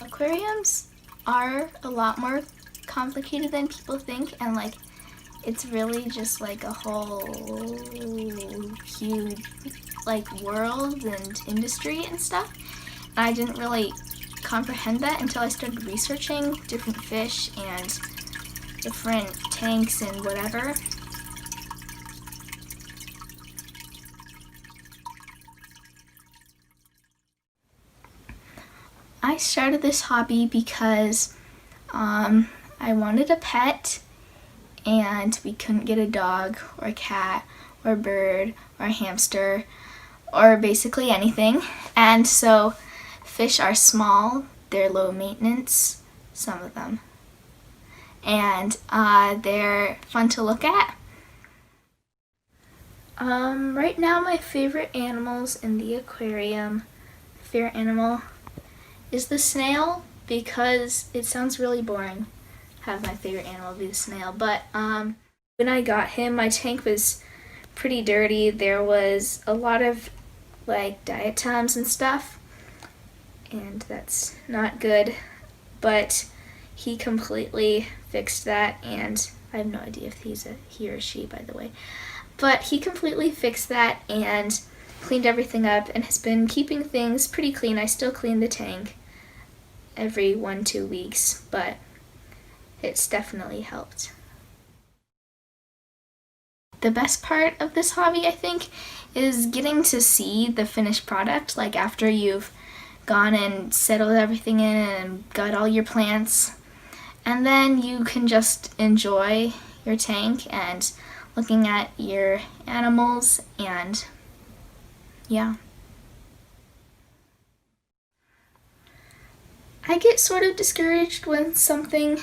Aquariums are a lot more complicated than people think, and like it's really just like a whole huge like world and industry and stuff. And I didn't really comprehend that until I started researching different fish and different tanks and whatever. I started this hobby because I wanted a pet and we couldn't get a dog or a cat or a bird or a hamster or basically anything. And so fish are small, they're low maintenance, some of them, and they're fun to look at. Right now my favorite animals in the aquarium, favorite animal is the snail, because it sounds really boring have my favorite animal be the snail, but when I got him my tank was pretty dirty. There was a lot of like diatoms and stuff, and that's not good, but he completely fixed that, and I have no idea if he's a he or she, by the way, but he completely fixed that and cleaned everything up and has been keeping things pretty clean. I still clean the tank every 1-2 weeks, but it's definitely helped. The best part of this hobby, I think, is getting to see the finished product, like after you've gone and settled everything in and got all your plants, and then you can just enjoy your tank and looking at your animals, and yeah. I get sort of discouraged when something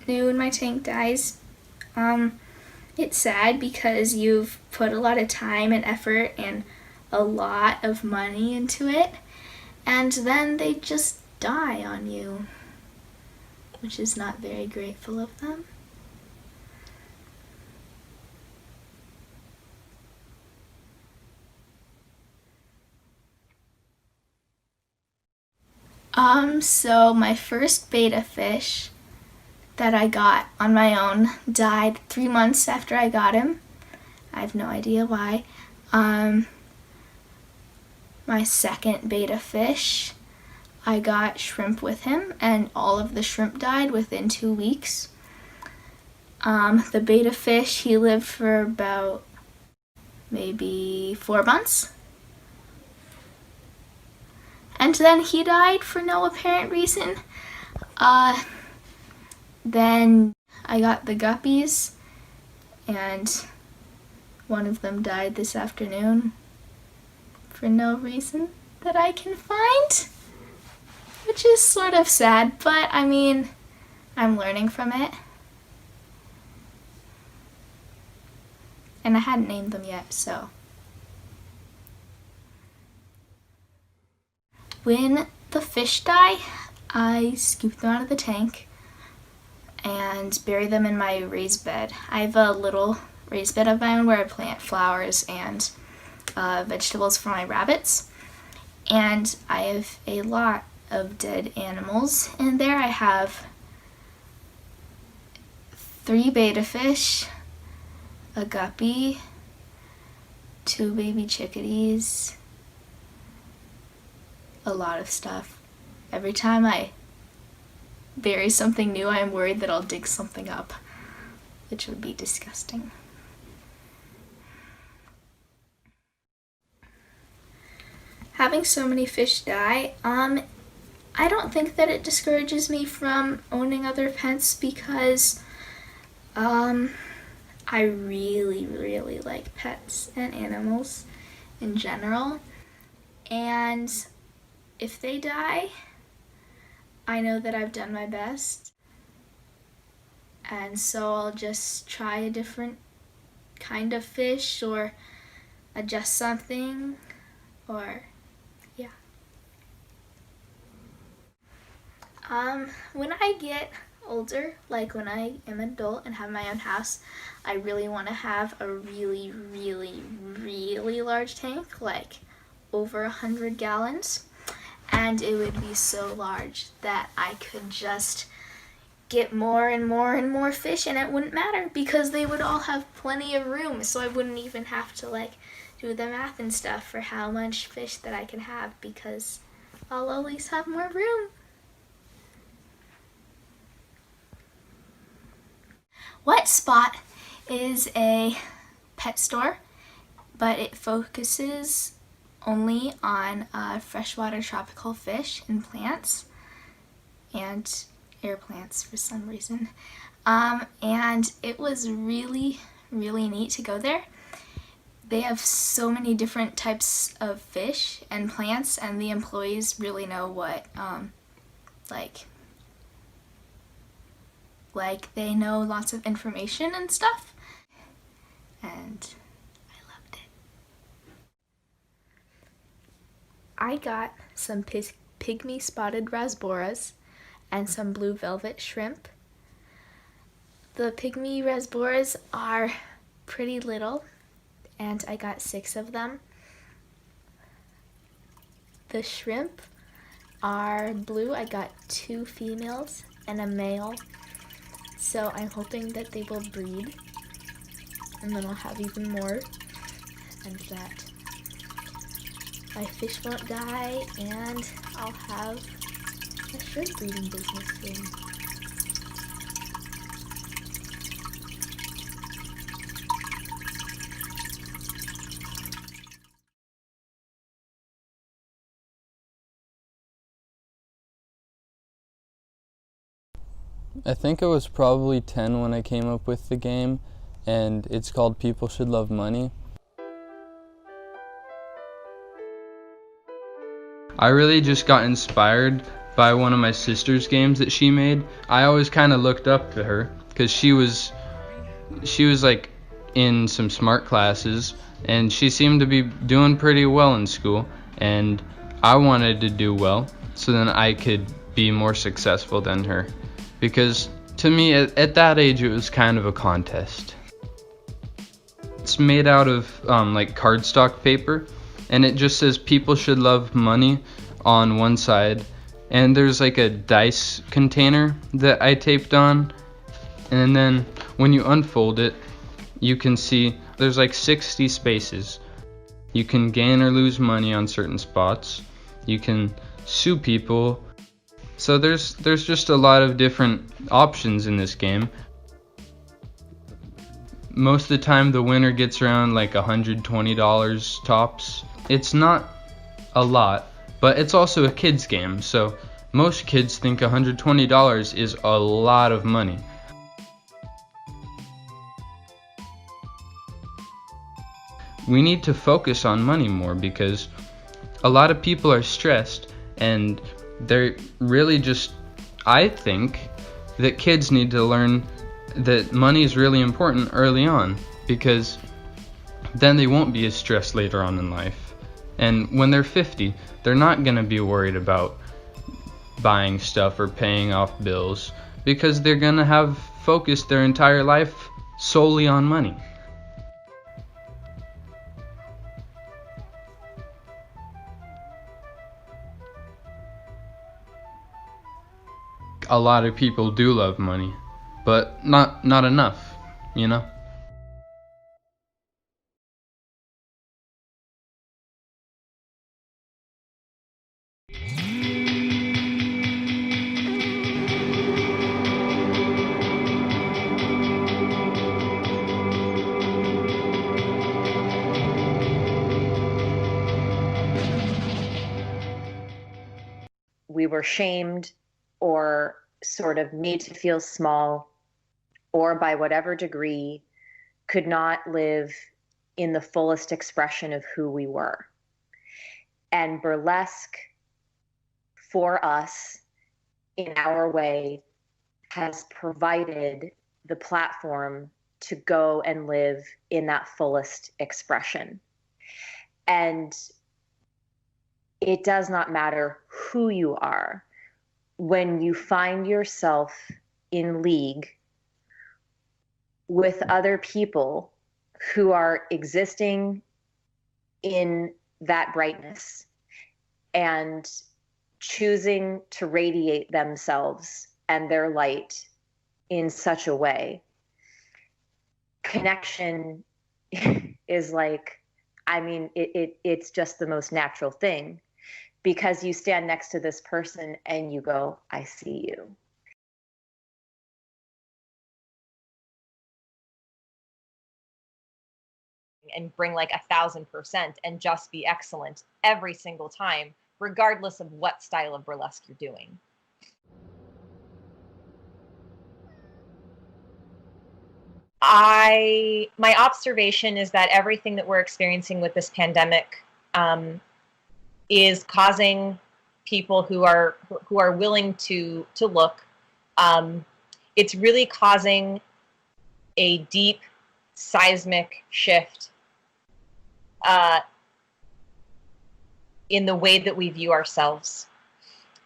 new in my tank dies. It's sad because you've put a lot of time and effort and a lot of money into it, and then they just die on you, which is not very grateful of them. So my first betta fish that I got on my own died 3 months after I got him. I have no idea why. My second betta fish, I got shrimp with him, and all of the shrimp died within 2 weeks. The betta fish, he lived for about maybe 4 months. And then he died for no apparent reason. Then I got the guppies, and one of them died this afternoon for no reason that I can find, which is sort of sad, but I mean, I'm learning from it. And I hadn't named them yet, so. When the fish die, I scoop them out of the tank and bury them in my raised bed. I have a little raised bed of my own where I plant flowers and vegetables for my rabbits, and I have a lot of dead animals in there. I have 3 betta fish, a guppy, 2 baby chickadees, a lot of stuff. Every time I bury something new, I am worried that I'll dig something up, which would be disgusting. Having so many fish die, I don't think that it discourages me from owning other pets because I really, really like pets and animals in general. And if they die, I know that I've done my best. And so I'll just try a different kind of fish or adjust something, or yeah. When I get older, like when I am an adult and have my own house, I really want to have a really, really, really large tank, like over 100 gallons. And it would be so large that I could just get more and more and more fish, and it wouldn't matter because they would all have plenty of room, so I wouldn't even have to like do the math and stuff for how much fish that I can have because I'll always have more room. What Spot is a pet store, but it focuses only on freshwater tropical fish and plants and air plants for some reason. And it was really, really neat to go there. They have so many different types of fish and plants, and the employees really know what, like they know lots of information and stuff, and I loved it. I got some pygmy spotted rasboras and some blue velvet shrimp. The pygmy rasboras are pretty little, and I got 6 of them. The shrimp are blue. I got 2 females and a male. So I'm hoping that they will breed, and then I'll have even more, and that my fish won't die, and I'll have a shrimp breeding business soon. I think I was probably 10 when I came up with the game, and it's called People Should Love Money. I really just got inspired by one of my sister's games that she made. I always kind of looked up to her because she was like in some smart classes, and she seemed to be doing pretty well in school, and I wanted to do well so then I could be more successful than her. Because to me, at that age, it was kind of a contest. It's made out of like cardstock paper, and it just says people should love money on one side, and there's like a dice container that I taped on, and then when you unfold it, you can see there's like 60 spaces. You can gain or lose money on certain spots. You can sue people. So there's just a lot of different options in this game. Most of the time the winner gets around like $120 tops. It's not a lot, but it's also a kid's game, so most kids think $120 is a lot of money. We need to focus on money more because a lot of people are stressed, and they're really just, I think that kids need to learn that money is really important early on, because then they won't be as stressed later on in life. And when they're 50, they're not going to be worried about buying stuff or paying off bills, because they're going to have focused their entire life solely on money. A lot of people do love money, but not enough, you know? were shamed or sort of made to feel small, or by whatever degree could not live in the fullest expression of who we were. And burlesque, for us, in our way, has provided the platform to go and live in that fullest expression. And it does not matter who you are. When you find yourself in league with other people who are existing in that brightness and choosing to radiate themselves and their light in such a way, connection is like, I mean, it's just the most natural thing, because you stand next to this person and you go, I see you. And bring like 1,000% and just be excellent every single time, regardless of what style of burlesque you're doing. My observation is that everything that we're experiencing with this pandemic is causing people who are willing to look. It's really causing a deep seismic shift in the way that we view ourselves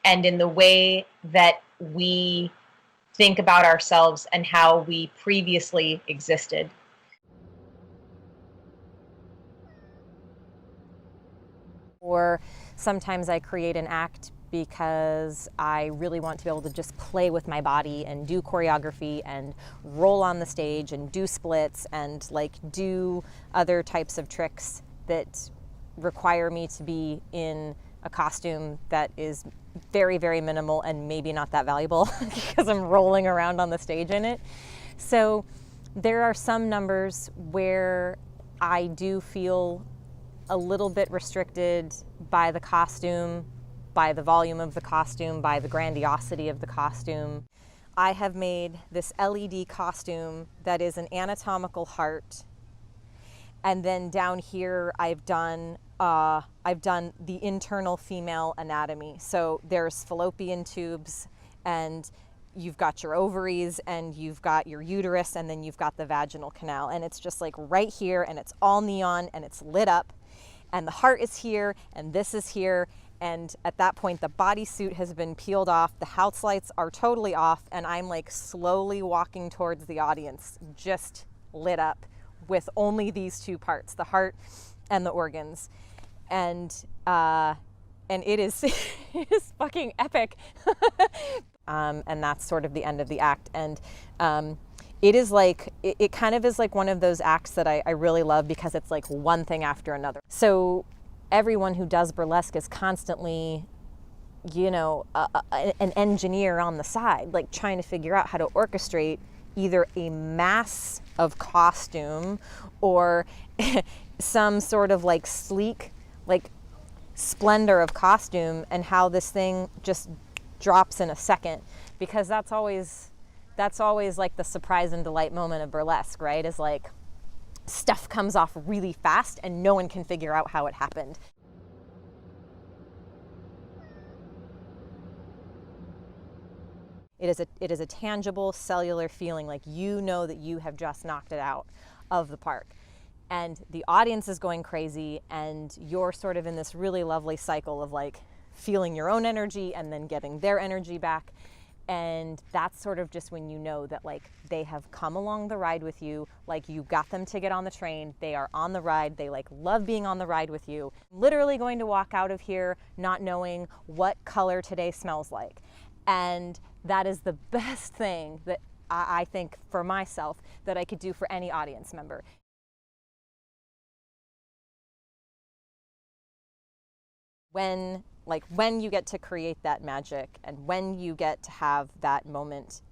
and in the way that we think about ourselves and how we previously existed. Or sometimes I create an act because I really want to be able to just play with my body and do choreography and roll on the stage and do splits and like do other types of tricks that require me to be in a costume that is very, very minimal and maybe not that valuable because I'm rolling around on the stage in it. So there are some numbers where I do feel a little bit restricted by the costume, by the volume of the costume, by the grandiosity of the costume. I have made this LED costume that is an anatomical heart, and then down here I've done the internal female anatomy. So there's fallopian tubes, and you've got your ovaries, and you've got your uterus, and then you've got the vaginal canal. And it's just like right here, and it's all neon, and it's lit up. And the heart is here, and this is here. And at that point, the bodysuit has been peeled off. The house lights are totally off. And I'm like slowly walking towards the audience, just lit up with only these two parts, the heart and the organs. And it is, it is fucking epic. And that's sort of the end of the act. And it is like, it kind of is like one of those acts that I really love because it's like one thing after another. So everyone who does burlesque is constantly, you know, an engineer on the side, like trying to figure out how to orchestrate either a mass of costume or some sort of like sleek, like splendor of costume, and how this thing just drops in a second, because that's always like the surprise and delight moment of burlesque, right? Is like stuff comes off really fast and no one can figure out how it happened. It is a tangible cellular feeling, like you know that you have just knocked it out of the park. And the audience is going crazy, and you're sort of in this really lovely cycle of like feeling your own energy and then getting their energy back. And that's sort of just when you know that like they have come along the ride with you, like you got them to get on the train, they are on the ride, they like love being on the ride with you. Literally going to walk out of here not knowing what color today smells like. And that is the best thing that I think for myself that I could do for any audience member. When you get to create that magic, and when you get to have that moment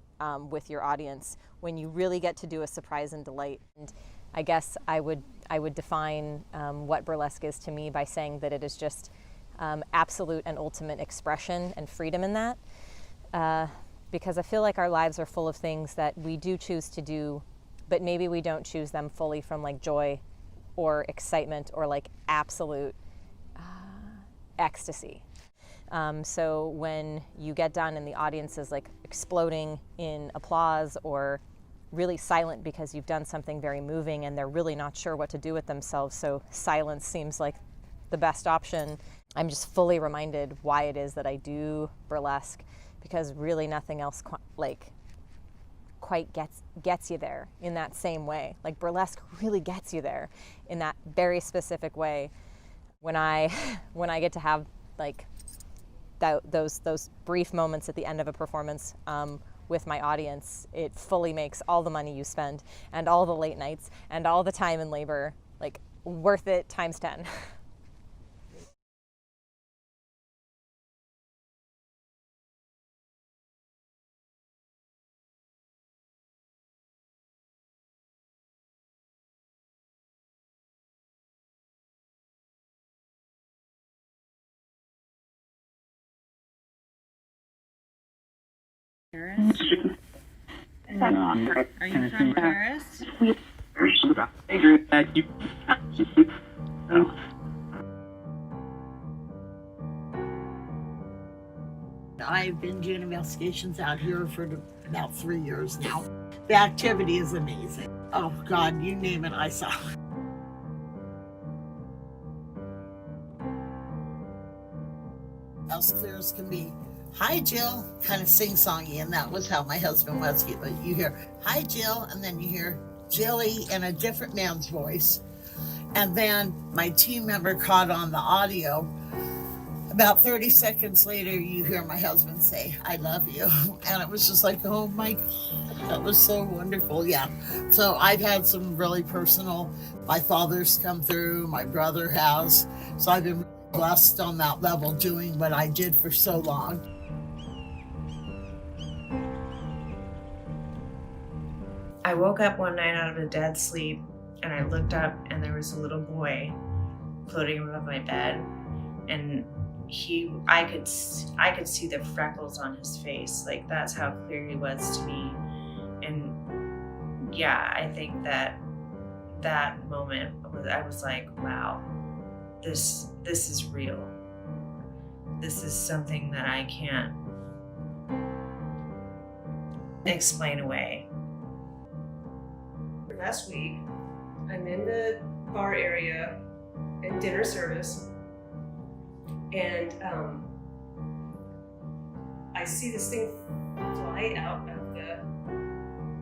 with your audience, when you really get to do a surprise and delight. And I guess I would define what burlesque is to me by saying that it is just absolute and ultimate expression and freedom in that. Because I feel like our lives are full of things that we do choose to do, but maybe we don't choose them fully from like joy or excitement or like absolute ecstasy. So when you get done and the audience is like exploding in applause or really silent because you've done something very moving and they're really not sure what to do with themselves, so silence seems like the best option, I'm just fully reminded why it is that I do burlesque, because really nothing else quite gets you there in that same way. Like burlesque really gets you there in that very specific way. When I get to have like those brief moments at the end of a performance with my audience, it fully makes all the money you spend and all the late nights and all the time and labor like worth it times 10. Paris? Are you from Paris? I've been doing investigations out here for about 3 years now. The activity is amazing. Oh God, you name it, I saw. As clear as can be. Hi, Jill, kind of sing-songy, and that was how my husband was. You hear, hi, Jill, and then you hear Jilly in a different man's voice. And then my team member caught on the audio. About 30 seconds later, you hear my husband say, I love you. And it was just like, oh my God, that was so wonderful. Yeah. So I've had some really personal, my father's come through, my brother has. So I've been blessed on that level doing what I did for so long. I woke up one night out of a dead sleep and I looked up and there was a little boy floating above my bed, and I could see the freckles on his face. Like, that's how clear he was to me. And yeah, I think that moment I was like, wow, this is real. This is something that I can't explain away. Last week, I'm in the bar area at dinner service, and I see this thing fly out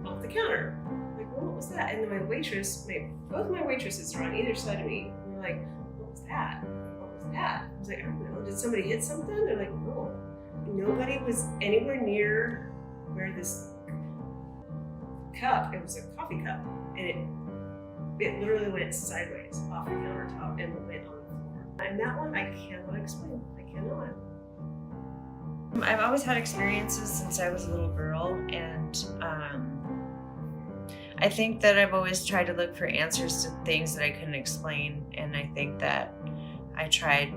off the counter. I'm like, well, what was that? And then both my waitresses are on either side of me, and they're like, what was that? What was that? I was like, I don't know. Did somebody hit something? They're like, no. Nobody was anywhere near where this cup, it was a coffee cup, and it literally went sideways off the countertop and went on the floor. And that one I cannot explain. I cannot. I've always had experiences since I was a little girl, and I think that I've always tried to look for answers to things that I couldn't explain, and I think that I tried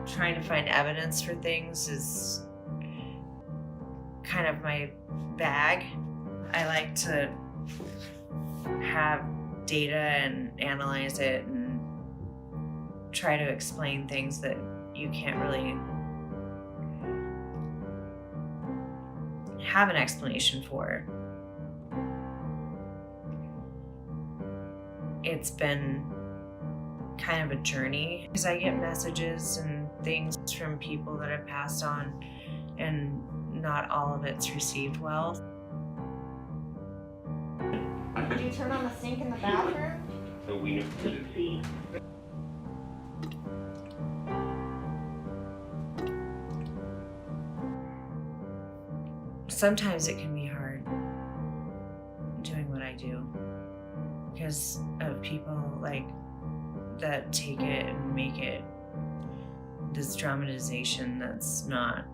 trying to find evidence for things is kind of my bag. I like to have data and analyze it and try to explain things that you can't really have an explanation for. It's been kind of a journey, because I get messages and things from people that I've passed on, and not all of it's received well. Did you turn on the sink in the bathroom? Sometimes it can be hard doing what I do because of people like that take it and make it this dramatization that's not,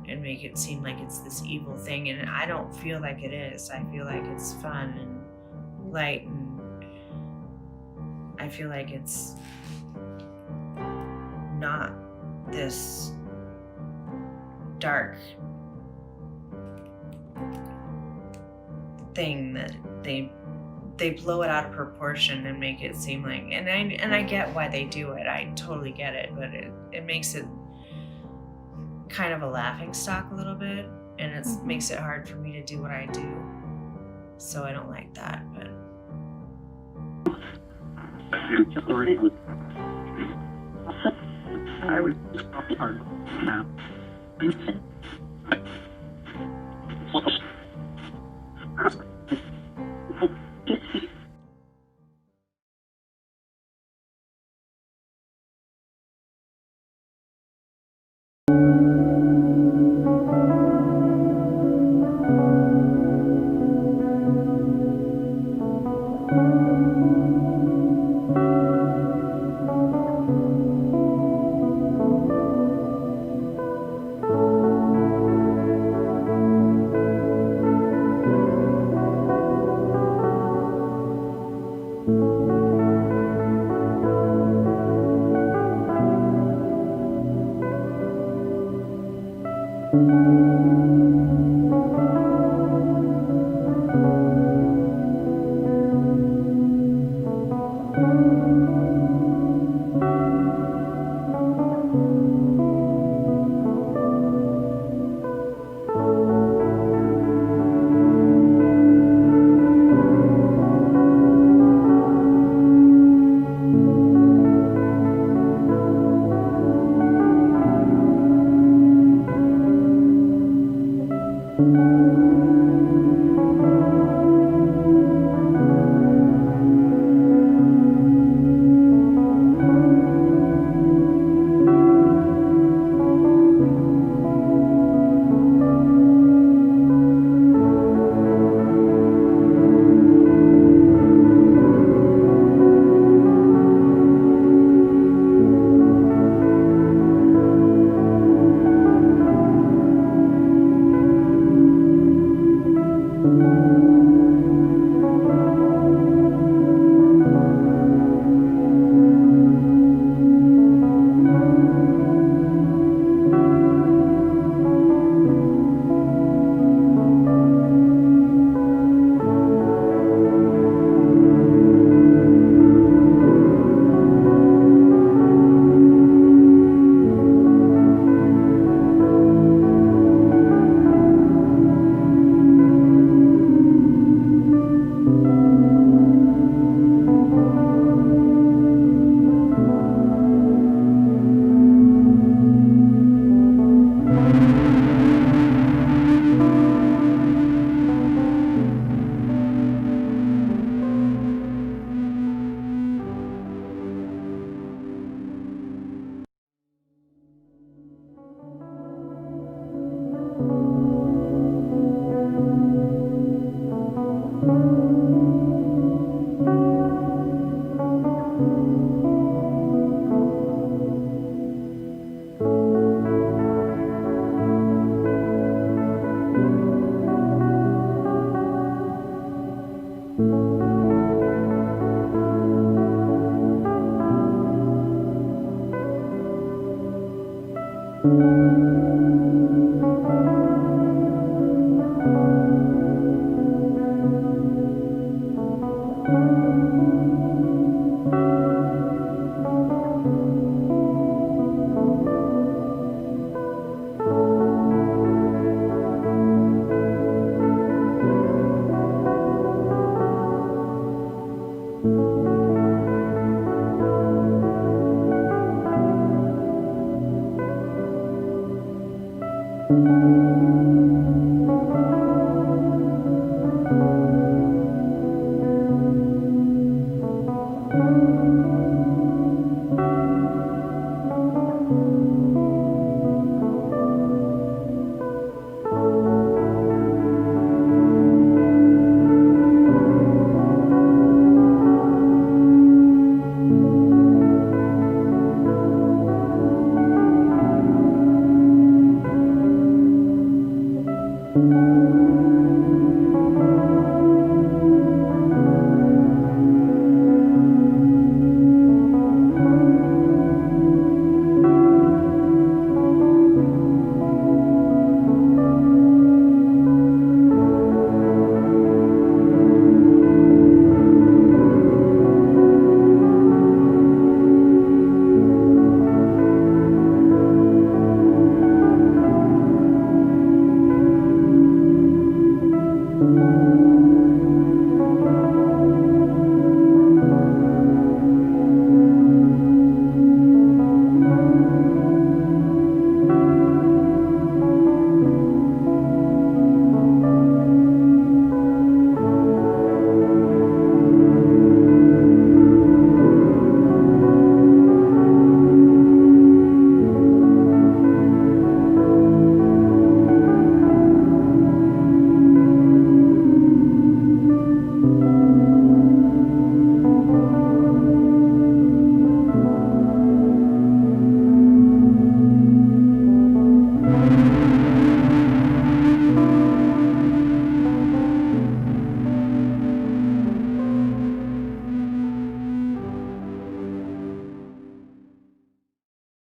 and make it seem like it's this evil thing, and I don't feel like it is. I feel like it's fun and light, and I feel like it's not this dark thing that they blow it out of proportion and make it seem like, and I get why they do it. I totally get it, but it makes it kind of a laughing stock a little bit, and it makes it hard for me to do what I do. So I don't like that, but I would hard now.